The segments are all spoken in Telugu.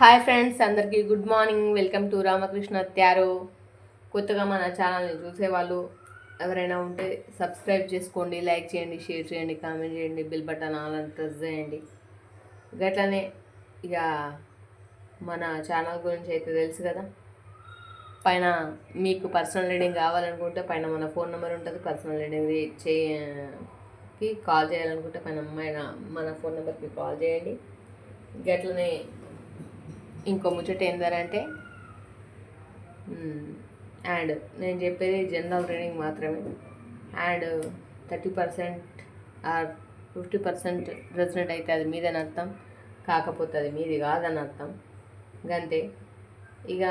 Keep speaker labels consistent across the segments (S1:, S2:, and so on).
S1: హాయ్ ఫ్రెండ్స్, అందరికీ good morning. Welcome to Ramakrishna త్యారో. కొత్తగా మన ఛానల్ని చూసేవాళ్ళు ఎవరైనా ఉంటే సబ్స్క్రైబ్ చేసుకోండి, లైక్ చేయండి, షేర్ చేయండి, కామెంట్ చేయండి, బిల్ బటన్ ఆల్ అని ప్రెస్ చేయండి. గట్లనే ఇక మన ఛానల్ గురించి అయితే తెలుసు కదా. పైన మీకు పర్సనల్ రీడింగ్ కావాలనుకుంటే పైన మన ఫోన్ నెంబర్ ఉంటుంది. పర్సనల్ రీడింగ్ కి కాల్ చేయాలనుకుంటే పైన మన ఫోన్ నెంబర్కి కాల్ చేయండి. గట్లనే ఇంకో ముచ్చట ఏంటంటే, అండ్ నేను చెప్పేది జనరల్ రీడింగ్ మాత్రమే. అండ్ 30% ఆర్ 50% రెసిడెంట్ అయితే అది మీదని అర్థం, కాకపోతే అది మీది కాదని అర్థం. గంతే. ఇక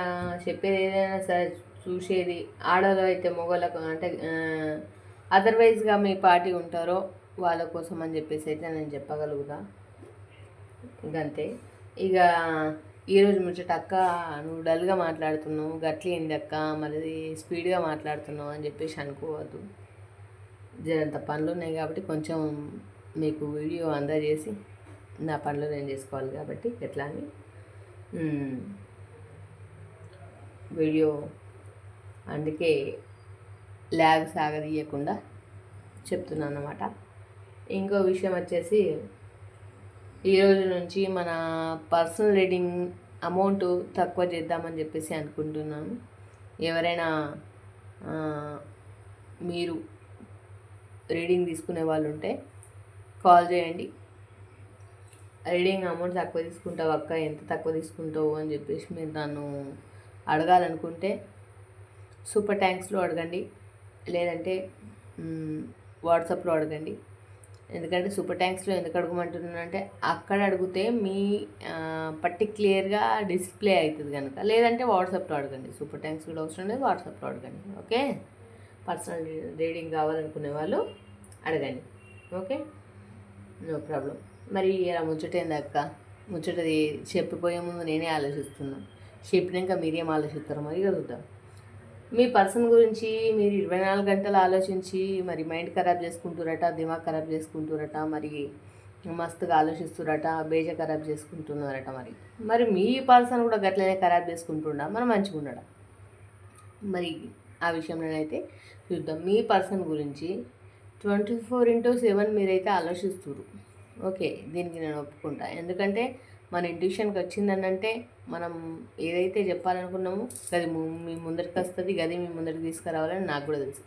S1: చెప్పేది ఏదైనా సరే చూసేది ఆడలో అయితే మొగలకు అంటే అదర్వైజ్గా మీ పార్టీ ఉంటారో వాళ్ళ కోసం అని చెప్పేసి అయితే నేను చెప్పగలుగుతా. గంతే. ఇక ఈరోజు ముచ్చట, అక్క నువ్వు డల్గా మాట్లాడుతున్నావు, గట్లేంది అక్క మరి స్పీడ్గా మాట్లాడుతున్నావు అని చెప్పేసి అనుకోవద్దు. జరంత పనులు ఉన్నాయి కాబట్టి కొంచెం మీకు వీడియో అందజేసి నా పనులు నేను చేసుకోవాలి కాబట్టి ఎట్లా అని వీడియో అందుకే ల్యాగ్ సాగదీయకుండా చెప్తున్నాను అన్నమాట. ఇంకో విషయం వచ్చేసి, ఈరోజు నుంచి మన పర్సనల్ రీడింగ్ అమౌంట్ తక్కువ చేద్దామని చెప్పేసి అనుకుంటున్నాను. ఎవరైనా మీరు రీడింగ్ తీసుకునే వాళ్ళు ఉంటే కాల్ చేయండి. రీడింగ్ అమౌంట్ తక్కువ తీసుకుంటావు అక్క, ఎంత తక్కువ తీసుకుంటావు అని చెప్పేసి మీరు నన్ను అడగాలనుకుంటే సూపర్ ట్యాంక్స్లో అడగండి, లేదంటే వాట్సాప్లో అడగండి. ఎందుకంటే సూపర్ ట్యాంక్స్లో ఎందుకు అడగమంటున్నానంటే అక్కడ అడిగితే మీ పర్టిక్యులర్గా డిస్ప్లే అవుతుంది కనుక. లేదంటే వాట్సాప్లో అడగండి. సూపర్ ట్యాంక్స్ కూడా అవసరం లేదు, వాట్సాప్లో అడగండి. ఓకే, పర్సనల్ రీడింగ్ కావాలనుకునే వాళ్ళు అడగండి. Okay, no problem. మరి ఇలా ముచ్చటైంది అక్క, ముచ్చటది చెప్పిపోయే ముందు నేనే ఆలోచిస్తున్నాను. చెప్పినాక మీరేం ఆలోచిస్తారో మరి చూద్దాం. మీ పర్సన్ గురించి మీరు 24 గంటలు ఆలోచించి మరి మైండ్ ఖరాబ్ చేసుకుంటురట, దిమాగ్ ఖరాబ్ చేసుకుంటురట, మరి మస్తుగా ఆలోచిస్తురట, బేజ ఖరాబ్ చేసుకుంటున్నారట. మరి మీ పర్సన్ కూడా గట్లనే ఖరాబ్ చేసుకుంటుండా, మనం మంచిగా ఉండడం. మరి ఆ విషయంలోనైతే చూద్దాం. మీ పర్సన్ గురించి 24/7 మీరైతే ఆలోచిస్తున్నారు. ఓకే, దీనికి నేను ఒప్పుకుంటా. ఎందుకంటే మన ఇంట్యూషన్కి వచ్చిందనంటే మనం ఏదైతే చెప్పాలనుకున్నామో అది మీ ముందరికి వస్తుంది, గది మీ ముందరికి తీసుకురావాలని నాకు కూడా తెలుసు.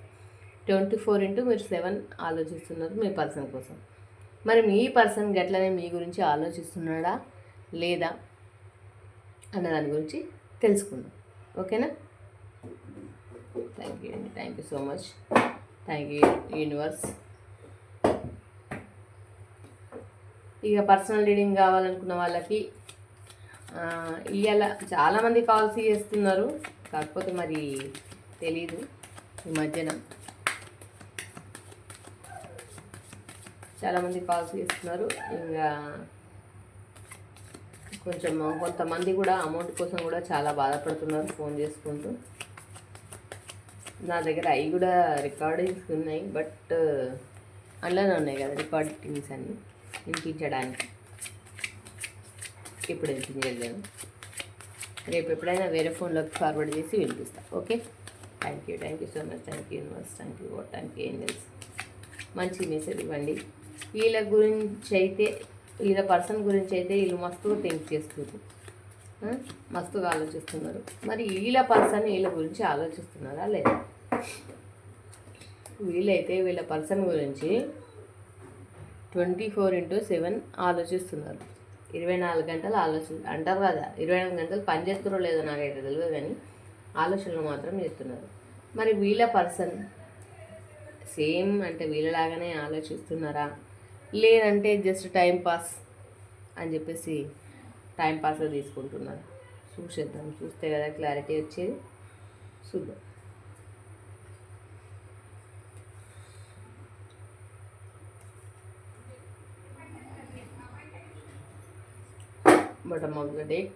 S1: 24/7 ఆలోచిస్తున్నారు మీ పర్సన్ కోసం. మరి మీ పర్సన్ గట్లనే మీ గురించి ఆలోచిస్తున్నాడా లేదా అన్న దాని గురించి తెలుసుకుందాం. ఓకేనా? థ్యాంక్ యూ అండి, thank you so much, thank you universe. ఇక పర్సనల్ రీడింగ్ కావాలనుకున్న వాళ్ళకి ఇవాళ చాలామంది కాల్స్ చేస్తున్నారు, కాకపోతే మరి తెలీదు ఈ మధ్యన చాలామంది కాల్స్ చేస్తున్నారు. ఇంకా కొంచెం కొంతమంది కూడా అమౌంట్ కోసం కూడా చాలా బాధపడుతున్నారు ఫోన్ చేసుకుంటూ. నా దగ్గర అవి కూడా రికార్డింగ్స్ ఉన్నాయి, బట్ అందులోనే ఉన్నాయి కదా రికార్డింగ్స్ అన్నీ వినిపించడానికి. ఇప్పుడు వినిపించలేను, రేపు ఎప్పుడైనా వేరే ఫోన్లోకి ఫార్వర్డ్ చేసి వినిపిస్తా. Okay, thank you so much, thank you universe, thank you God, thank you angels. మంచి మెసేజ్ ఇవ్వండి. వీళ్ళ గురించి అయితే, వీళ్ళ పర్సన్ గురించి అయితే వీళ్ళు మస్తుగా థింక్ చేస్తున్నారు, మస్తుగా ఆలోచిస్తున్నారు. మరి వీళ్ళ పర్సన్ వీళ్ళ గురించి ఆలోచిస్తున్నారా లేదా? వీళ్ళైతే వీళ్ళ పర్సన్ గురించి 24/7 ఆలోచిస్తున్నారు. 24 గంటలు అంటారు కదా, 24 గంటలు పని చేస్తున్నారో లేదో నాకైతే తెలియదు, కానీ ఆలోచనలు మాత్రం చేస్తున్నారు. మరి వీళ్ళ పర్సన్ సేమ్ అంటే వీళ్ళలాగానే ఆలోచిస్తున్నారా, లేదంటే జస్ట్ టైం పాస్ అని చెప్పేసి టైం పాస్గా తీసుకుంటున్నారు? చూసేద్దాం, చూస్తే కదా క్లారిటీ వచ్చేది. చూద్దాం. bottom of the deck.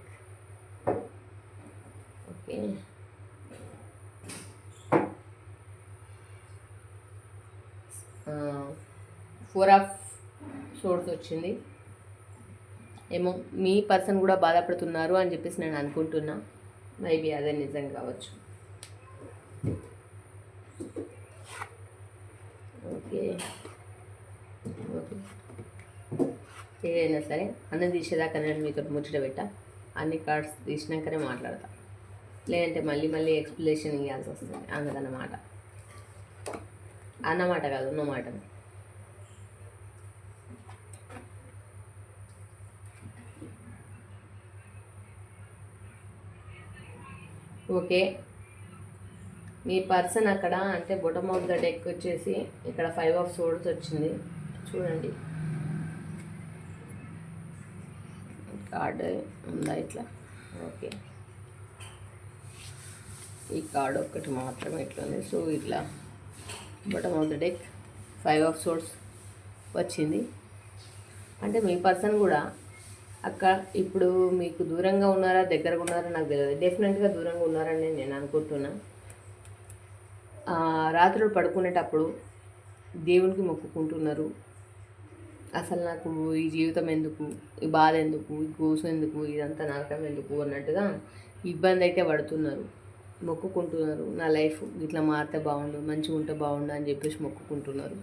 S1: Okay, 4 of swords వచ్చింది, ఏమో మీ పర్సన్ కూడా బాధపడుతున్నారు అని చెప్పేసి నేను అనుకుంటున్నా. మేబీ అదే నిజం కావచ్చు. ఓకే ఓకే, ఏదైనా సరే అన్నం తీసేదాకా నేను మీతో ముచ్చట పెట్టా. అన్ని కార్డ్స్ తీసినాకనే మాట్లాడతా, లేదంటే మళ్ళీ మళ్ళీ ఎక్స్ప్లెనేషన్ ఇవ్వాల్సి వస్తుంది. అందుకన్నమాట, అన్నమాట కాదు ఉన్నమాట. ఓకే, మీ పర్సన్ అక్కడ అంటే బొటమ్ ఆఫ్ ద డెక్ వచ్చేసి ఇక్కడ 5 ఆఫ్ సోర్డ్స్ వచ్చింది చూడండి. కార్డ్ ఉందా ఇట్లా? ఓకే, ఈ కార్డ్ ఒక్కటి మాత్రమే ఇట్లా ఉంది. సో ఇట్లా bottom of the deck 5 of swords వచ్చింది. అంటే మీ పర్సన్ కూడా అక్కడ ఇప్పుడు మీకు దూరంగా ఉన్నారా దగ్గరగా ఉన్నారా నాకు తెలియదు. డెఫినెట్గా దూరంగా ఉన్నారని నేను అనుకుంటున్నా. రాత్రులు పడుకునేటప్పుడు దేవునికి మొక్కుకుంటున్నారు. అసలు నాకు ఈ జీవితం ఎందుకు, ఈ బాధ ఎందుకు, ఈ గోసు ఎందుకు, ఇదంతా నరకం ఎందుకు అన్నట్టుగా ఇబ్బంది అయితే పడుతున్నారు, మొక్కుకుంటున్నారు. నా లైఫ్ ఇట్లా మారితే బాగుండు, మంచిగా ఉంటే బాగుండు అని చెప్పేసి మొక్కుకుంటున్నారు.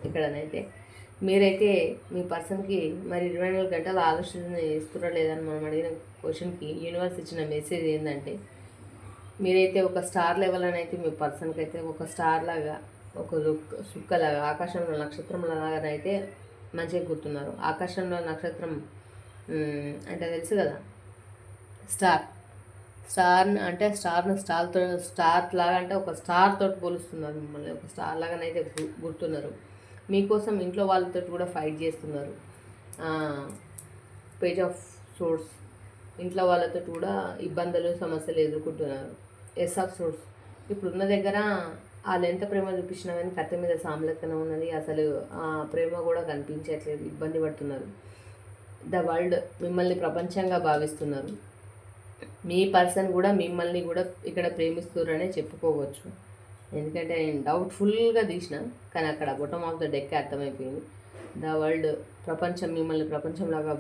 S1: ఇక్కడనైతే మీరైతే మీ పర్సన్కి మరి 24 గంటల ఆలోచన చేస్తున్నా లేదని మనం అడిగిన క్వశ్చన్కి యూనివర్స్ ఇచ్చిన మెసేజ్ ఏంటంటే, మీరైతే ఒక స్టార్ లెవెల్ అని అయితే మీ పర్సన్కి అయితే ఒక స్టార్ లాగా, ఒక సుక్కలాగా, ఆకాశంలో నక్షత్రం లాగానైతే మంచిగా గుర్తున్నారు. ఆకాశంలో నక్షత్రం అంటే తెలుసు కదా, స్టార్. స్టార్ అంటే స్టార్ లాగా అంటే ఒక స్టార్ తోటి పోలుస్తున్నారు మిమ్మల్ని, ఒక స్టార్ లాగానైతే గుర్తున్నారు. మీకోసం ఇంట్లో వాళ్ళతో కూడా ఫైట్ చేస్తున్నారు. పేజ్ ఆఫ్ సోర్స్, ఇంట్లో వాళ్ళతో కూడా ఇబ్బందులు సమస్యలు ఎదుర్కొంటున్నారు. ఎస్ ఆఫ్ సోర్స్, ఇప్పుడున్న దగ్గర వాళ్ళు ఎంత ప్రేమ చూపించినా కానీ కత్తి మీద సామలెక్కన ఉన్నది. అసలు ఆ ప్రేమ కూడా కనిపించట్లేదు, ఇబ్బంది పడుతున్నారు. ద వరల్డ్ మిమ్మల్ని ప్రపంచంగా భావిస్తున్నారు. మీ పర్సన్ కూడా మిమ్మల్ని కూడా ఇక్కడ ప్రేమిస్తున్నారనే చెప్పుకోవచ్చు. ఎందుకంటే నేను డౌట్ఫుల్గా తీసిన, కానీ అక్కడ బొటమ్ ఆఫ్ ద డెక్ అర్థమైపోయింది. ద వరల్డ్, ప్రపంచం మిమ్మల్ని ప్రపంచంలాగా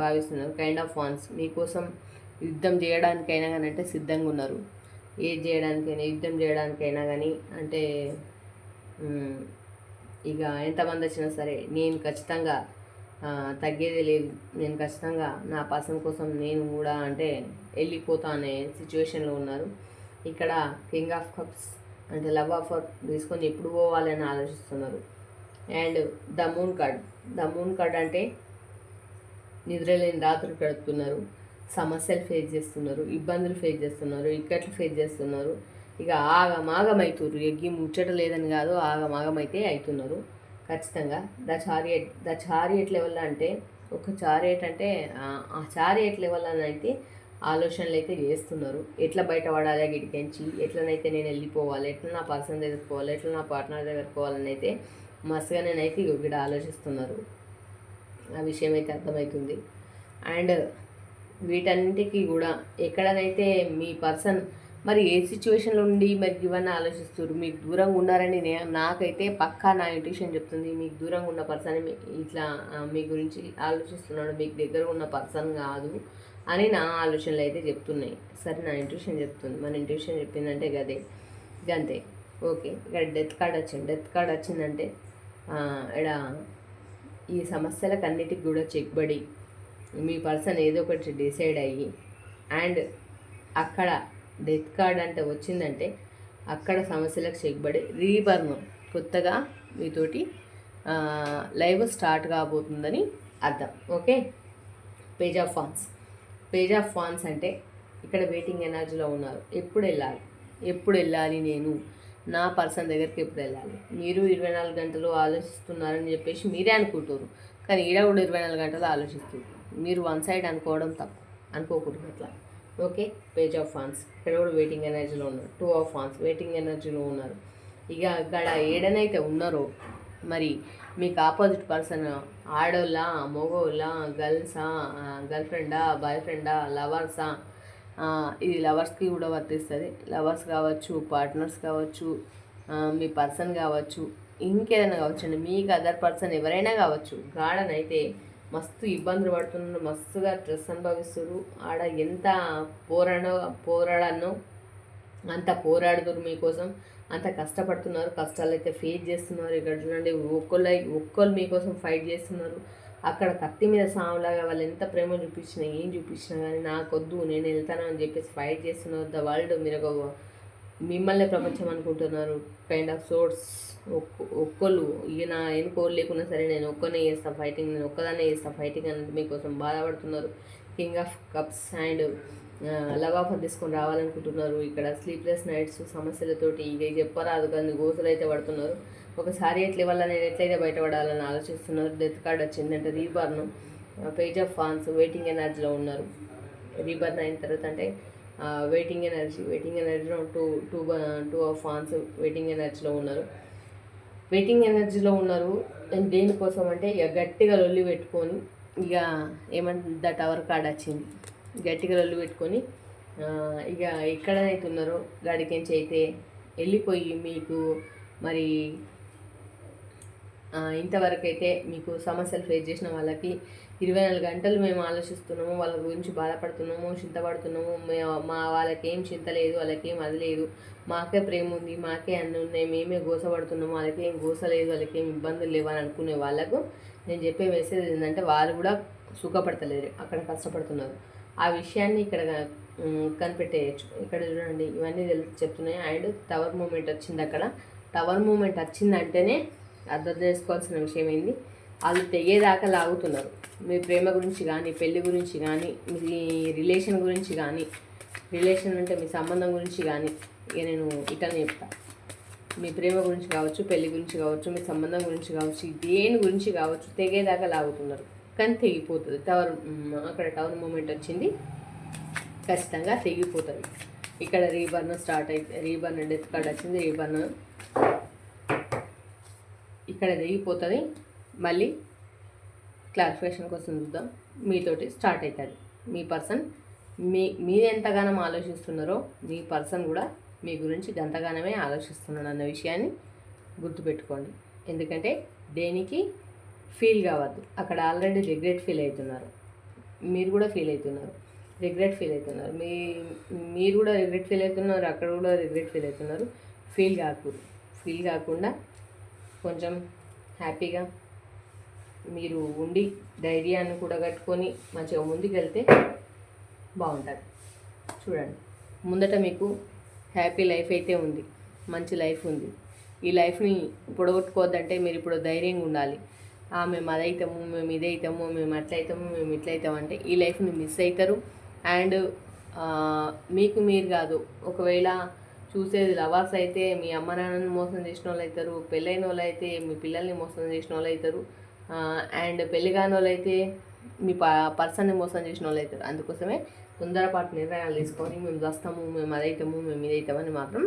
S1: భావిస్తున్నారు. కైండ్ ఆఫ్ వాన్స్, మీకోసం యుద్ధం చేయడానికైనా కానీ అంటే సిద్ధంగా ఉన్నారు. ఏది చేయడానికైనా, యుద్ధం చేయడానికైనా కానీ అంటే ఇక ఎంతమంది వచ్చినా సరే నేను ఖచ్చితంగా తగ్గేదే లేదు. నేను ఖచ్చితంగా నా పర్సన్ కోసం నేను కూడా అంటే వెళ్ళిపోతా అనే సిచ్యువేషన్లో ఉన్నారు. ఇక్కడ కింగ్ ఆఫ్ కప్స్ అంటే లవ్ ఆఫర్ తీసుకొని ఎప్పుడు పోవాలని ఆలోచిస్తున్నారు. And the moon card, the moon card అంటే నిద్రలేని రాత్రులు గడుపుతున్నారు, సమస్యలు ఫేస్ చేస్తున్నారు, ఇబ్బందులు ఫేస్ చేస్తున్నారు, ఇక్కట్లు ఫేస్ చేస్తున్నారు. ఇక ఆగమాగమవుతున్నారు. ఎగ్గి ముచ్చట లేదని కాదు, ఆగమాగమైతే అవుతున్నారు ఖచ్చితంగా. ద చారియట్ లెవెల్ అంటే ఒక చారియట్ అంటే ఆ చారియట్ లెవెల్ అని అయితే ఆలోచనలు అయితే చేస్తున్నారు. ఎట్లా బయటపడాలి గిడికించి, ఎట్లనైతే నేను వెళ్ళిపోవాలి, ఎట్లా నా పర్సన్ దగ్గరికి పోవాలి, ఎట్లా నా పార్ట్నర్ దగ్గరికి పోవాలని అయితే మస్తుగా నేనైతే ఇక్కడ ఆలోచిస్తున్నారు. ఆ విషయం అయితే అర్థమవుతుంది. అండ్ వీటన్నిటికీ కూడా ఎక్కడనైతే మీ పర్సన్ మరి ఏ సిచ్యువేషన్లో ఉండి మరి ఇవన్నీ ఆలోచిస్తారు, మీకు దూరంగా ఉన్నారని నాకైతే పక్కా నా ఇంట్యూషన్ చెప్తుంది. మీకు దూరంగా ఉన్న పర్సన్ ఇట్లా మీ గురించి ఆలోచిస్తున్నాడు, మీకు దగ్గర ఉన్న పర్సన్ కాదు అని నా ఆలోచనలు అయితే చెప్తున్నాయి. సరే, నా ఇంట్యూషన్ చెప్తుంది. మన ఇంట్యూషన్ చెప్పిందంటే గంతే. ఓకే, ఇక్కడ డెత్ కార్డ్ వచ్చింది. డెత్ కార్డ్ వచ్చిందంటే ఇక్కడ ఈ సమస్యలకు అన్నిటికి కూడా చెక్బడి మీ పర్సన్ ఏదో ఒకటి డిసైడ్ అయ్యి, అండ్ అక్కడ డెత్ కార్డ్ అంటే వచ్చిందంటే అక్కడ సమస్యలకు చెక్బడి రీబర్న్ కొత్తగా మీతోటి లైవ్ స్టార్ట్ కాబోతుందని అర్థం. Okay, page of wands. Page of wands అంటే ఇక్కడ వెయిటింగ్ ఎనర్జీలో ఉన్నారు. ఎప్పుడు వెళ్ళాలి నేను నా పర్సన్ దగ్గరికి, ఎప్పుడు వెళ్ళాలి? మీరు 24 గంటలు ఆలోచిస్తున్నారని చెప్పేసి మీరే అనుకుంటారు, కానీ ఈడ కూడా 24 గంటలు ఆలోచిస్తారు. మీరు వన్ సైడ్ అనుకోవడం తప్పు, అనుకోకూడదు అట్లా. ఓకే, పేజ్ ఆఫ్ వాన్స్, ఇక్కడ కూడా వెయిటింగ్ ఎనర్జీలో ఉన్నారు. 2 ఆఫ్ వాన్స్, వెయిటింగ్ ఎనర్జీలో ఉన్నారు. ఇక అక్కడ ఏడనైతే ఉన్నారో మరి మీకు ఆపోజిట్ పర్సన్ ఆడోళ్ళ, మగోళ్ళ, గర్ల్ ఫ్రెండా, బాయ్ ఫ్రెండా, లవర్సా, ఇది లవర్స్కి కూడా వర్తిస్తుంది. లవర్స్ కావచ్చు, పార్ట్నర్స్ కావచ్చు, మీ పర్సన్ కావచ్చు, ఇంకేదైనా కావచ్చు అండి. మీకు అదర్ పర్సన్ ఎవరైనా కావచ్చు. గార్డెన్ అయితే మస్తు ఇబ్బందులు పడుతున్నారు, మస్తుగా స్ట్రెస్ అనుభవిస్తున్నారు. ఆడ ఎంత పోరాడనో అంత పోరాడుతున్నారు మీకోసం, అంత కష్టపడుతున్నారు, కష్టాలు అయితే ఫేస్ చేస్తున్నారు. ఇక్కడ చూడండి, ఒక్కళ్ళు మీకోసం ఫైట్ చేస్తున్నారు. అక్కడ కత్తి మీద సాములాగా వాళ్ళు ఎంత ప్రేమ చూపించినా ఏం చూపించినా కానీ నాకొద్దు, నేను వెళ్తాను అని చెప్పేసి ఫైట్ చేస్తున్నారు. ద వరల్డ్ మీరు మిమ్మల్ని ప్రపంచం అనుకుంటున్నారు. కైండ్ ఆఫ్ సోర్స్ ఒక్కళ్ళు ఇక నా ఎన్నుకోలు లేకున్నా సరే నేను ఒక్కనే చేస్తాను ఫైటింగ్, నేను ఒక్కదాన్నే చేస్తాను ఫైటింగ్ అనేది మీకోసం బాధపడుతున్నారు. King of cups and love offer తీసుకొని రావాలనుకుంటున్నారు. ఇక్కడ స్లీప్లెస్ నైట్స్ సమస్యలతోటి ఇక చెప్పరాదు కానీ గోసలు అయితే పడుతున్నారు. ఒకసారి వల్ల నేను ఎట్లయితే బయటపడాలని ఆలోచిస్తున్నారు. డెత్ కార్డ్ వచ్చిందంటే రీబర్న్, పేజ్ ఆఫ్ ఫాన్స్, వెయిటింగ్ ఎనర్జీలో ఉన్నారు. రీబర్న్ అయిన తర్వాత అంటే వెయిటింగ్ ఎనర్జీలో టూ ఆఫ్ ఫాన్స్ వెయిటింగ్ ఎనర్జీలో ఉన్నారు. దేనికోసం అంటే ఇక గట్టిగా లొల్లి పెట్టుకొని ఇక ఏమంటే ద టవర్ కార్డ్ వచ్చింది. గట్టిగా లొల్లి పెట్టుకొని ఇక ఎక్కడైతే ఉన్నారో గాడికించి అయితే వెళ్ళిపోయి మీకు మరి ఇంతవరకు అయితే మీకు సమస్యలు ఫేస్ చేసిన వాళ్ళకి 24 గంటలు మేము ఆలోచిస్తున్నాము, వాళ్ళ గురించి బాధపడుతున్నాము, చింతపడుతున్నాము. మా వాళ్ళకేం చింత లేదు, వాళ్ళకేం అది లేదు, మాకే ప్రేమ ఉంది, మాకే అన్నీ ఉన్నాయి, మేమే గోసపడుతున్నాము, వాళ్ళకేం గోస లేదు, వాళ్ళకేం ఇబ్బందులు లేవు అని అనుకునే వాళ్ళకు నేను చెప్పే మెసేజ్ ఏంటంటే వాళ్ళు కూడా సుఖపడతలేరు, అక్కడ కష్టపడుతున్నారు. ఆ విషయాన్ని ఇక్కడ కనిపెట్టేయచ్చు. ఇక్కడ చూడండి ఇవన్నీ చెప్తున్నాయి. అండ్ టవర్ మూమెంట్ వచ్చింది. అక్కడ టవర్ మూమెంట్ వచ్చిందంటేనే అర్థం చేసుకోవాల్సిన విషయం ఏంది, వాళ్ళు తెగేదాకా లాగుతున్నారు. మీ ప్రేమ గురించి కానీ, పెళ్లి గురించి కానీ, మీ రిలేషన్ గురించి కానీ, రిలేషన్ అంటే మీ సంబంధం గురించి కానీ ఇక నేను ఇటనే చెప్తా. మీ ప్రేమ గురించి కావచ్చు, పెళ్లి గురించి కావచ్చు, మీ సంబంధం గురించి కావచ్చు, దేని గురించి కావచ్చు తెగేదాకా లాగుతున్నారు. కానీ తెగిపోతుంది. అక్కడ టవర్ మూమెంట్ వచ్చింది, ఖచ్చితంగా తెగిపోతుంది. ఇక్కడ రీబర్న్ స్టార్ట్ అయితే రీబర్న్ డెత్ కార్డ్ వచ్చింది. రీబర్న్ ఇక్కడ తెగిపోతుంది. మళ్ళీ క్లారిఫికేషన్ కోసం చూద్దాం. మీతోటి స్టార్ట్ అవుతుంది. మీ పర్సన్ మీరు ఎంతగానో ఆలోచిస్తున్నారో మీ పర్సన్ కూడా మీ గురించి గంతగానమే ఆలోచిస్తున్నాడు అన్న విషయాన్ని గుర్తుపెట్టుకోండి. ఎందుకంటే దేనికి ఫీల్ కావద్దు. అక్కడ ఆల్రెడీ రిగ్రెట్ ఫీల్ అవుతున్నారు, మీరు కూడా ఫీల్ అవుతున్నారు, రిగ్రెట్ ఫీల్ అవుతున్నారు. మీరు కూడా రిగ్రెట్ ఫీల్ అవుతున్నారు, అక్కడ కూడా రిగ్రెట్ ఫీల్ అవుతున్నారు. ఫీల్ కాకుండా కొంచెం హ్యాపీగా మీరు ఉండి ధైర్యాన్ని కూడా కట్టుకొని మంచిగా ముందుకు వెళ్తే బాగుంటుంది. చూడండి, ముందట మీకు హ్యాపీ లైఫ్ అయితే ఉంది, మంచి లైఫ్ ఉంది. ఈ లైఫ్ని పొడగొట్టుకోవద్దంటే మీరు ఇప్పుడు ధైర్యంగా ఉండాలి. మేము అదైతాము, మేము ఇదైతాము, మేము అట్లయితాము, మేము ఇట్లయితాము అంటే ఈ లైఫ్ని మిస్ అవుతారు. అండ్ మీకు మీరు కాదు, ఒకవేళ చూసేది లవర్స్ అయితే మీ అమ్మ నాన్నని మోసం చేసిన వాళ్ళు అవుతారు, పెళ్ళైన వాళ్ళు అయితే మీ పిల్లల్ని మోసం చేసిన వాళ్ళు అవుతారు, అండ్ పెళ్లి కాని వాళ్ళు అయితే మీ పర్సన్ని మోసం చేసిన వాళ్ళు అవుతారు. అందుకోసమే తొందరపాటు నిర్ణయాలు తీసుకొని మేము వస్తాము, మేము అదైతాము, మేము ఇదైతామని మాత్రం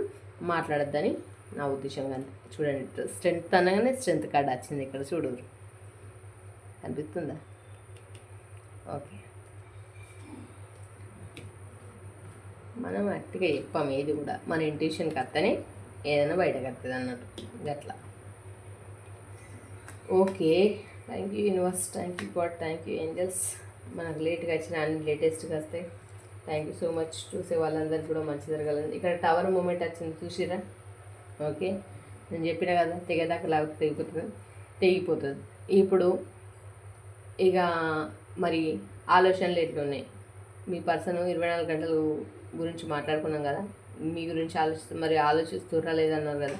S1: మాట్లాడద్దని నా ఉద్దేశంగా. చూడండి, స్ట్రెంత్ అనగానే స్ట్రెంత్ కార్డ్ వచ్చింది. ఇక్కడ చూడరు, కనిపిస్తుందా? ఓకే, మనం అట్టిగా చెప్పాం ఏది కూడా, మన ఇంట్యూషన్కి వస్తేనే ఏదైనా బయటకు వస్తుంది అన్నట్టు గట్లా. Okay, thank you universe, thank you God, thank you angels. మనకు లేట్గా వచ్చిన అన్ని లేటెస్ట్గా వస్తాయి. Thank you so much. చూసే వాళ్ళందరికీ కూడా మంచి జరగాలని. ఇక్కడ టవర్ మూమెంట్ వచ్చింది చూసిరా? ఓకే, నేను చెప్పిన కదా తెగేదాకా లాగా తెగిపోతుంది. ఇప్పుడు ఇక మరి ఆలోచనలు ఎట్లా ఉన్నాయి? మీ పర్సన్ 24 గంటలు గురించి మాట్లాడుకున్నాం కదా, మీ గురించి ఆలోచిస్తుర్రా లేదన్నారు కదా.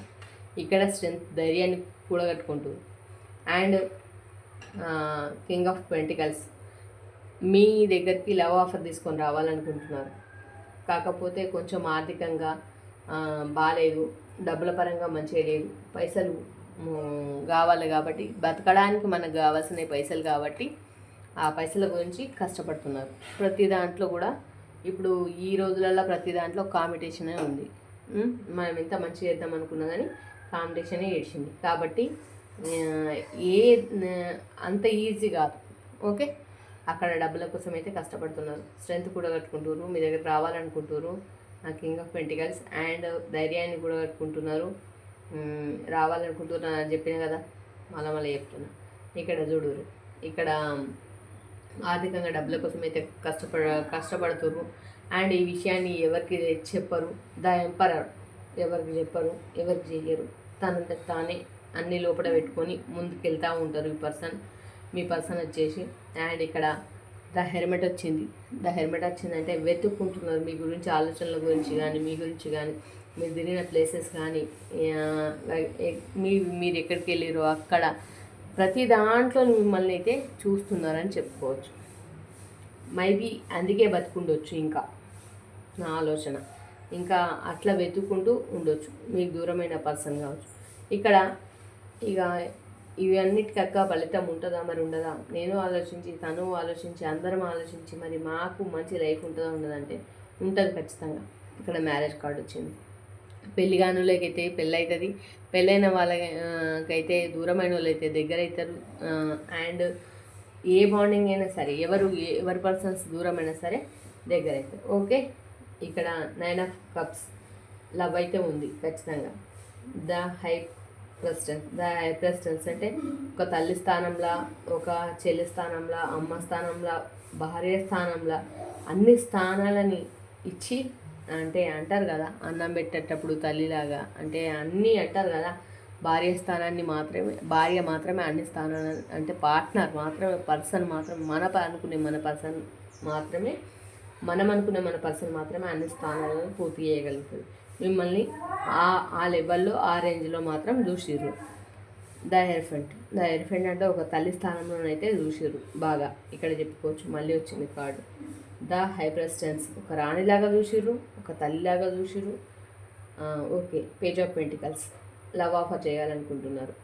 S1: ఇక్కడ స్ట్రెంత్, ధైర్యాన్ని కూడగట్టుకుంటూ అండ్ కింగ్ ఆఫ్ పెంటికల్స్ మీ దగ్గరికి లవ్ ఆఫర్ తీసుకొని రావాలనుకుంటున్నారు. కాకపోతే కొంచెం ఆర్థికంగా బాగాలేదు, డబ్బుల పరంగా మంచిగా లేదు, పైసలు కావాలి కాబట్టి బతకడానికి మనకు కావాల్సిన పైసలు కాబట్టి ఆ పైసల గురించి కష్టపడుతున్నారు. ప్రతి దాంట్లో కూడా ఇప్పుడు ఈ రోజులలో ప్రతి దాంట్లో కాంపిటీషనే ఉంది. మనం ఎంత మంచిగా చేద్దాం అనుకున్నా కానీ కాంపిటీషనే ఏడ్చింది. కాబట్టి అంత ఈజీ కాదు. ఓకే, అక్కడ డబ్బుల కోసం అయితే కష్టపడుతున్నారు, స్ట్రెంత్ కూడా కట్టుకుంటున్నారు, మీ దగ్గర రావాలనుకుంటున్నారు. కింగ్ ఆఫ్ పెంటికల్స్ అండ్ ధైర్యాన్ని కూడా కట్టుకుంటున్నారు, రావాలనుకుంటున్నారు అని చెప్పిన కదా, మళ్ళీ చెప్తున్నా. ఇక్కడ చూడురు, ఇక్కడ ఆర్థికంగా డబ్బుల కోసం అయితే కష్టపడుతుర్రు. అండ్ ఈ విషయాన్ని ఎవరికి చెప్పరు. ద ఎంపరర్ ఎవరికి చెప్పరు, ఎవరికి చెయ్యరు. తనంత తానే అన్ని లోపల పెట్టుకొని ముందుకెళ్తూ ఉంటారు మీ పర్సన్ వచ్చేసి. అండ్ ఇక్కడ ద హెర్మెట్ వచ్చింది. ద హెర్మెట్ వచ్చిందంటే వెతుక్కుంటున్నారు మీ గురించి, ఆలోచనల గురించి కానీ, మీ గురించి కానీ, మీరు తిరిగిన ప్లేసెస్ కానీ, మీరు ఎక్కడికి వెళ్ళారో అక్కడ ప్రతి దాంట్లో మిమ్మల్ని అయితే చూస్తున్నారని చెప్పుకోవచ్చు. మైబీ అందుకే బతుకుండొచ్చు. ఇంకా నా ఆలోచన ఇంకా అట్లా వెతుక్కుంటూ ఉండొచ్చు మీకు దూరమైన పర్సన్ కావచ్చు. ఇక్కడ ఇక ఇవన్నిటికక్క ఫలితం ఉంటుందా మరి ఉండదా, నేను ఆలోచించి తను ఆలోచించి అందరం ఆలోచించి మరి మాకు మంచి లైఫ్ ఉంటుందా ఉండదంటే ఉంటుంది ఖచ్చితంగా. ఇక్కడ మ్యారేజ్ కార్డు వచ్చింది. పెళ్లి కానులకైతే పెళ్ళి అవుతుంది, పెళ్ళైన వాళ్ళకైతే దూరమైన వాళ్ళు అయితే దగ్గర అవుతారు. అండ్ ఏ బాండింగ్ అయినా సరే ఎవరి పర్సన్స్ దూరమైనా సరే దగ్గర అవుతారు. ఓకే, ఇక్కడ 9 ఆఫ్ కప్స్ లవ్ అయితే ఉంది ఖచ్చితంగా. ద హై ప్రెసిడెన్స్ అంటే ఒక తల్లి స్థానంలో, ఒక చెల్లి స్థానంలో, అమ్మ స్థానంలో, భార్య స్థానంలో అన్ని స్థానాలని ఇచ్చి, అంటే అంటారు కదా అన్నం పెట్టేటప్పుడు తల్లిలాగా, అంటే అన్నీ అంటారు కదా. భార్య మాత్రమే అన్ని స్థానాలు, అంటే పార్ట్నర్ మాత్రమే, పర్సన్ మాత్రమే, మనం అనుకునే మన పర్సన్ మాత్రమే అన్ని స్థానాలను పూర్తి చేయగలుగుతుంది. మిమ్మల్ని ఆ లెవెల్లో, ఆ రేంజ్లో మాత్రం చూసిర్రు. ద ఎలిఫెంట్ అంటే ఒక తల్లి స్థానంలోనైతే చూసిర్రు బాగా, ఇక్కడ చెప్పుకోవచ్చు. మళ్ళీ వచ్చింది కార్డు ద హై ప్రెసిడెన్స్. ఒక రాణిలాగా చూసిర్రు, ఒక తల్లిలాగా చూసిర్రు. Okay, page of pentacles. Love offer చేయాలనుకుంటున్నారు,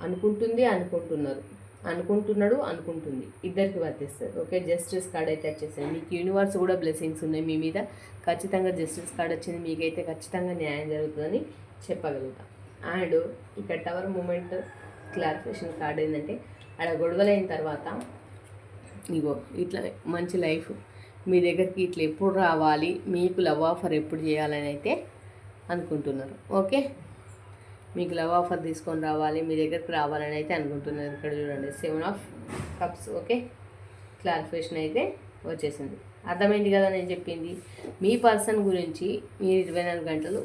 S1: అనుకుంటుంది, ఇద్దరికి వర్తిస్తుంది. ఓకే, జస్టిస్ కార్డ్ అయితే వచ్చేసింది. మీకు యూనివర్స్ కూడా బ్లెస్సింగ్స్ ఉన్నాయి మీ మీద. ఖచ్చితంగా జస్టిస్ కార్డ్ వచ్చింది, మీకైతే ఖచ్చితంగా న్యాయం జరుగుతుందని చెప్పగలుగుతాం. అండ్ ఇక్కడ టవర్ మూమెంట్ క్లారిఫికేషన్ కార్డ్ ఏంటంటే, అక్కడ గొడవలైన తర్వాత ఇగో ఇట్లా మంచి లైఫ్ మీ దగ్గరికి ఇట్లా ఎప్పుడు రావాలి, మీకు లవ్ ఆఫర్ ఎప్పుడు చేయాలని అయితే అనుకుంటున్నారు. ఓకే, మీకు లవ్ ఆఫర్ తీసుకొని రావాలి, మీ దగ్గరికి రావాలని అయితే అనుకుంటున్నారు. ఇక్కడ చూడండి 7 ఆఫ్ కప్స్. ఓకే, క్లారిఫికేషన్ అయితే వచ్చేసింది. అర్థమైంది కదా నేను చెప్పింది. మీ పర్సన్ గురించి మీరు 24 గంటలు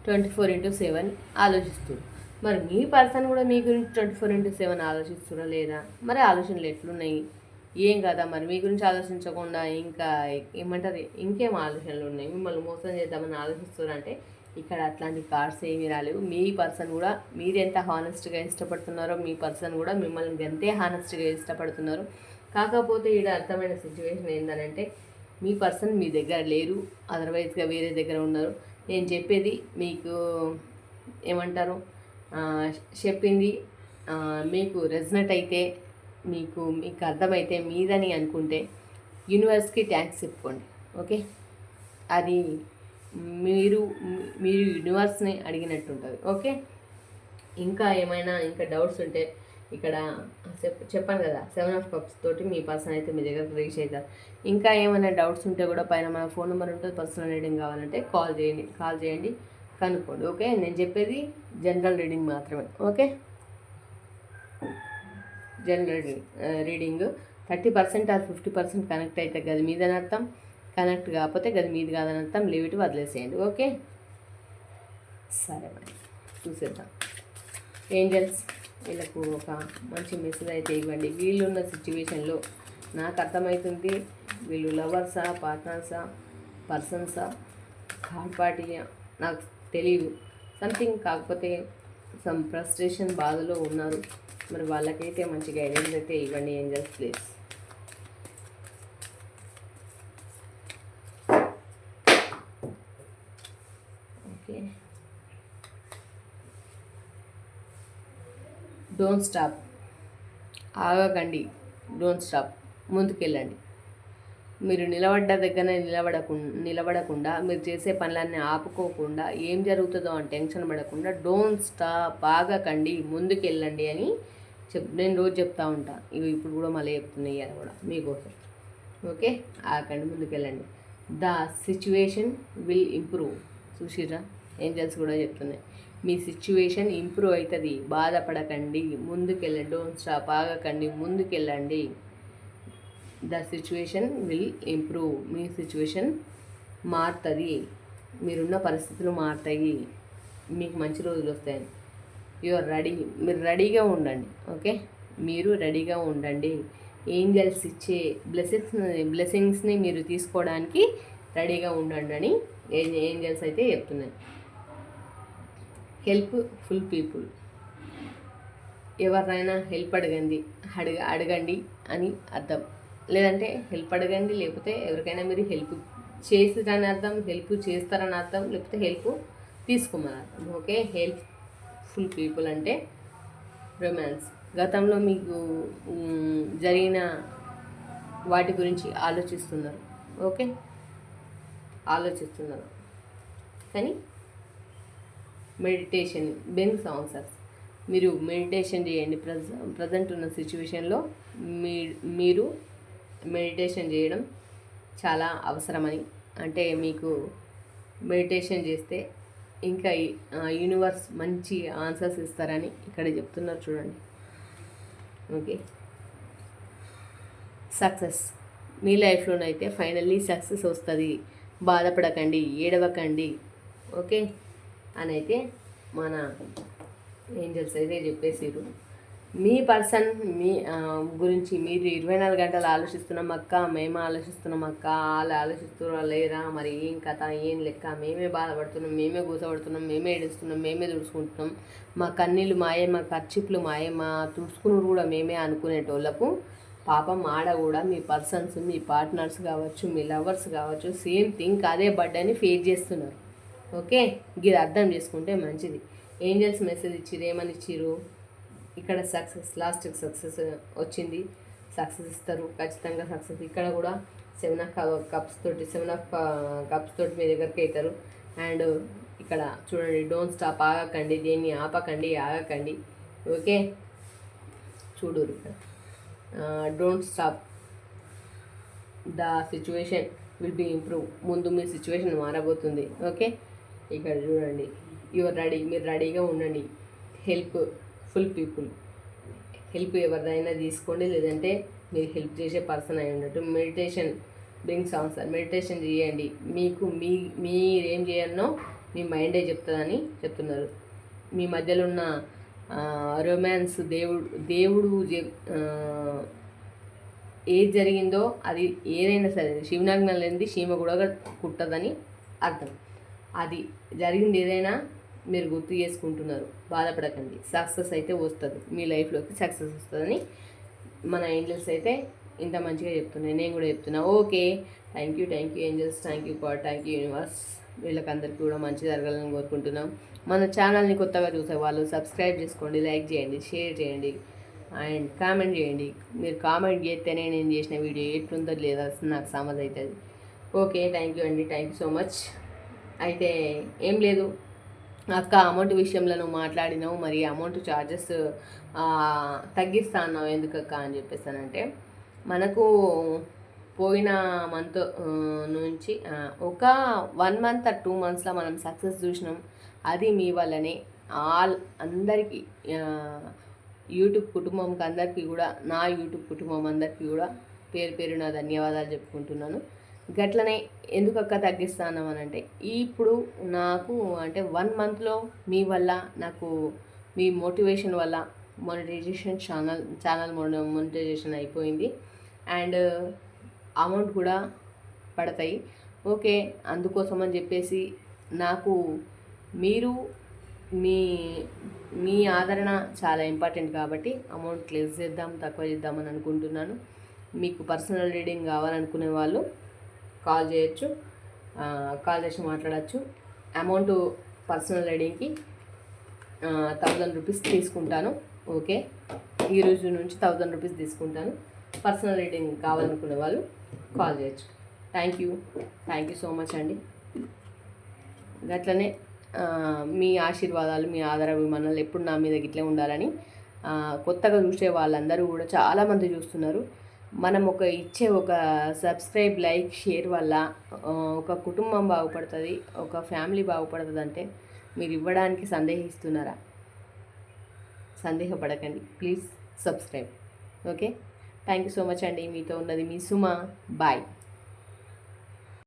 S1: 24/7 ఆలోచిస్తారు. మరి మీ పర్సన్ కూడా మీ గురించి 24/7 ఆలోచిస్తురా లేదా? మరి ఆలోచనలు ఎట్లున్నాయి, ఏం కదా మరి మీ గురించి ఆలోచించకుండా ఇంకా ఏమంటారు, ఇంకేం ఆలోచనలు ఉన్నాయి, మిమ్మల్ని మోసం చేద్దామని ఆలోచిస్తున్నారంటే ఇక్కడ అట్లాంటి కార్డ్స్ ఏమీ రాలేవు. మీ పర్సన్ కూడా మీరు ఎంత హానెస్ట్గా ఇష్టపడుతున్నారో మీ పర్సన్ కూడా మిమ్మల్ని అంతే హానెస్ట్గా ఇష్టపడుతున్నారు. కాకపోతే ఇక్కడ అర్థమైన సిచ్యువేషన్ ఏంటంటే మీ పర్సన్ మీ దగ్గర లేరు, అదర్వైజ్గా వేరే దగ్గర ఉన్నారు. నేను చెప్పేది మీకు ఏమంటారు, చెప్పింది మీకు రెజనెట్ అయితే, మీకు అర్థమైతే, మీదని అనుకుంటే యూనివర్స్కి థ్యాంక్స్ చెప్పుకోండి. ఓకే, అది మీరు యూనివర్స్ని అడిగినట్టు ఉంటుంది. ఓకే, ఇంకా ఏమైనా డౌట్స్ ఉంటే ఇక్కడ చెప్పాను కదా 7 ఆఫ్ కప్స్ తోటి మీ పర్సన్ అయితే మీ దగ్గరకు రీచ్ అవుతారు. ఇంకా ఏమైనా డౌట్స్ ఉంటే కూడా పైన మన ఫోన్ నెంబర్ ఉంటుంది, పర్సనల్ రీడింగ్ కావాలంటే కాల్ చేయండి కనుక్కోండి. ఓకే, నేను చెప్పేది జనరల్ రీడింగ్ మాత్రమే. Okay, general reading 30% or 50% connect అయితే గది మీదని అర్థం, కనెక్ట్ కాకపోతే గది మీది కాదని అర్థం. లీవిట్ వదిలేసేయండి. ఓకే, సరే మరి చూసేద్దాం. ఏంజల్స్ వీళ్ళకు ఒక మంచి మెసేజ్ అయితే ఇవ్వండి. వీళ్ళున్న సిచ్యువేషన్లో నాకు అర్థమవుతుంది, వీళ్ళు లవర్సా, పార్ట్నర్సా, పర్సన్సా, థర్డ్ పార్టీయా నాకు తెలియదు సంథింగ్. కాకపోతే సమ్ ఫ్రస్ట్రేషన్, బాధలో ఉన్నారు. మరి వాళ్ళకైతే మంచి గైడెన్స్ అయితే ఇవ్వండి angels please. Okay, don't stop, ఆగకండి, డోంట్ స్టాప్, ముందుకెళ్ళండి. మీరు నిలబడ్డ దగ్గర నిలబడకుండా, మీరు చేసే పనులన్నీ ఆపుకోకుండా, ఏం జరుగుతుందో అని టెన్షన్ పడకుండా డోంట్ స్టాప్, ఆగకండి, ముందుకెళ్ళండి అని నేను రోజు చెప్తా ఉంటాను. ఇవి ఇప్పుడు కూడా మళ్ళీ చెప్తున్నాయి అని కూడా మీకోసం. ఓకే, ఆగకండి, ముందుకెళ్ళండి. The situation will improve. చూసిరా ఏంజల్స్ కూడా చెప్తున్నాయి. మీ సిచ్యువేషన్ ఇంప్రూవ్ అవుతుంది. బాధపడకండి, ముందుకెళ్ళండి. డోంట్ స్టాప్, ఆగకండి, ముందుకెళ్ళండి. The situation will improve. మీ సిచ్యువేషన్ మారుతుంది, మీరున్న పరిస్థితులు మారుతాయి, మీకు మంచి రోజులు వస్తాయి. యూఆర్ రెడీ, మీరు రెడీగా ఉండండి. ఓకే, మీరు రెడీగా ఉండండి. ఏంజల్స్ ఇచ్చే బ్లెస్సింగ్స్ని మీరు తీసుకోవడానికి రెడీగా ఉండండి అని ఏంజల్స్ అయితే చెప్తున్నాయి. హెల్ప్ఫుల్ పీపుల్, ఎవరినైనా హెల్ప్ అడగండి అని అర్థం. లేదంటే హెల్ప్ అడగండి, లేకపోతే ఎవరికైనా మీరు హెల్ప్ చేస్తారని అర్థం, హెల్ప్ చేస్తారని అర్థం, లేకపోతే హెల్ప్ తీసుకోమని అర్థం. ఓకే, హెల్ప్ఫుల్ పీపుల్ అంటే రొమాన్స్. గతంలో మీకు జరిగిన వాటి గురించి ఆలోచిస్తున్నారు. ఓకే, ఆలోచిస్తున్నారు కానీ మెడిటేషన్ బ్రింగ్స్ ఆన్సర్స్. మీరు మెడిటేషన్ చేయండి. ప్రజెంట్ ఉన్న సిచ్యువేషన్లో మీరు మెడిటేషన్ చేయడం చాలా అవసరమని, అంటే మీకు మెడిటేషన్ చేస్తే ఇంకా యూనివర్స్ మంచి ఆన్సర్స్ ఇస్తారని ఇక్కడ చెప్తున్నారు చూడండి. ఓకే, సక్సెస్ మీ లైఫ్లోనైతే ఫైనల్లీ సక్సెస్ వస్తుంది. బాధపడకండి, ఏడవకండి. ఓకే అని అయితే మన ఏంజల్స్ అయితే చెప్పేసారు. మీ పర్సన్ మీ గురించి మీరు 24 గంటలు ఆలోచిస్తున్నాం అక్క, మేము ఆలోచిస్తున్నాం అక్క, వాళ్ళు ఆలోచిస్తున్నా లేరా, మరి ఏం కథ, ఏం లెక్క, మేమే బాధపడుతున్నాం, మేమే కూసబడుతున్నాం, మేమే ఏడుస్తున్నాం, మేమే తుడుచుకుంటున్నాం, మా కన్నీళ్ళు మాయే, మా ఖర్చులు మాయే, మా తుడుచుకున్నాడు కూడా మేమే అనుకునేటోళ్ళకు పాపం ఆడ కూడా మీ పర్సన్స్, మీ పార్ట్నర్స్ కావచ్చు, మీ లవర్స్ కావచ్చు, సేమ్ థింగ్ అదే బర్త్డేని ఫేస్ చేస్తున్నారు. ఓకే, ఇది అర్థం చేసుకుంటే మంచిది. ఏంజల్స్ మెసేజ్ ఇచ్చిర్రు, ఏమని ఇచ్చిర్రు ఇక్కడ సక్సెస్, లాస్ట్ సక్సెస్ వచ్చింది, సక్సెస్ ఇస్తారు ఖచ్చితంగా సక్సెస్. ఇక్కడ కూడా 7 of Cups తోటి మీ దగ్గరికి అవుతారు. అండ్ ఇక్కడ చూడండి, డోంట్ స్టాప్, ఆగకండి, దేన్ని ఆగకండి. ఓకే, చూడరు ఇక్కడ don't stop, the situation will be improve. ముందు మీ సిచ్యువేషన్ మారబోతుంది. ఓకే, ఇక్కడ చూడండి, యువర్ రెడీ, మీరు రెడీగా ఉండండి. హెల్ప్ఫుల్ పీపుల్, హెల్ప్ ఎవరిదైనా తీసుకోండి, లేదంటే మీరు హెల్ప్ చేసే పర్సన్ అయి ఉన్నట్టు. మెడిటేషన్ బ్రింగ్స్ ఆన్సర్, మెడిటేషన్ చేయండి. మీకు మీరేం చేయాలనో మీ మైండే చెప్తుందని చెప్తున్నారు. మీ మధ్యలో ఉన్న రొమాన్స్ దేవుడు ఏది జరిగిందో అది ఏదైనా సరే శివనాజ్ఞ లేనిది చీమ కూడా కుట్టదని అర్థం. అది జరిగింది ఏదైనా మీరు గుర్తు చేసుకుంటున్నారు, బాధపడకండి, సక్సెస్ అయితే వస్తుంది, మీ లైఫ్లోకి సక్సెస్ వస్తుందని మన ఏంజల్స్ అయితే ఇంత మంచిగా చెప్తున్నాయి. నేను కూడా చెప్తున్నా. Okay, thank you angels, thank you God, thank you universe. వీళ్ళకందరికీ కూడా మంచి జరగాలని కోరుకుంటున్నాం. మన ఛానల్ని కొత్తగా చూసే వాళ్ళు సబ్స్క్రైబ్ చేసుకోండి, లైక్ చేయండి, షేర్ చేయండి అండ్ కామెంట్ చేయండి. మీరు కామెంట్ చేస్తేనే నేను చేసిన వీడియో ఎట్లుందో లేదా నాకు సమజ్ అవుతుంది. ఓకే, థ్యాంక్ యూ అండి, థ్యాంక్ యూ సో మచ్. అయితే ఏం లేదు అక్క, అమౌంట్ విషయంలో నువ్వు మాట్లాడినావు, మరి అమౌంట్ ఛార్జెస్ తగ్గిస్తా అన్నావు ఎందుకక్క అని చెప్పేసానంటే, మనకు పోయిన మంత్ నుంచి ఒక 1 month or 2 monthsలో మనం సక్సెస్ చూసినాం. అది మీ వల్లనే. అందరికీ యూట్యూబ్ కుటుంబంకి అందరికీ కూడా, నా యూట్యూబ్ కుటుంబం అందరికీ కూడా పేరు నా ధన్యవాదాలు చెప్పుకుంటున్నాను. గట్లనే ఎందుకక్క తగ్గిస్తాను అని అంటే, ఇప్పుడు నాకు అంటే 1 monthలో మీ వల్ల నాకు మీ మోటివేషన్ వల్ల మానిటైజేషన్ ఛానల్ మానిటైజేషన్ అయిపోయింది అండ్ అమౌంట్ కూడా పడతాయి. ఓకే, అందుకోసం అని చెప్పేసి నాకు మీరు మీ ఆదరణ చాలా ఇంపార్టెంట్ కాబట్టి అమౌంట్ లెస్ చేద్దాం, తక్కువ చేద్దామని అనుకుంటున్నాను. మీకు పర్సనల్ రీడింగ్ కావాలనుకునే వాళ్ళు కాల్ చేయొచ్చు, కాల్ చేసి మాట్లాడచ్చు. అమౌంట్ పర్సనల్ రీడింగ్కి 1000 రూపీస్ తీసుకుంటాను. ఓకే, ఈ రోజు నుంచి 1000 రూపీస్ తీసుకుంటాను. పర్సనల్ రీడింగ్ కావాలనుకునే వాళ్ళు కాల్ చేయొచ్చు. థ్యాంక్ యూ సో మచ్ అండి. గట్లనే మీ ఆశీర్వాదాలు, మీ ఆదరాభిమానాలు ఎప్పుడు నా మీద గిట్లే ఉండాలని, కొత్తగా చూసే వాళ్ళందరూ కూడా చాలామంది చూస్తున్నారు. మనం ఇచ్చే ఒక సబ్స్క్రైబ్, లైక్, షేర్ వల్ల ఒక కుటుంబం బాగుపడుతుంది, ఒక ఫ్యామిలీ బాగుపడుతుంది. అంటే మీరు ఇవ్వడానికి సందేహిస్తున్నారా? సందేహపడకండి, please subscribe. Okay, thank you so much అండి. మీతో ఉన్నది మీ సుమ. బాయ్.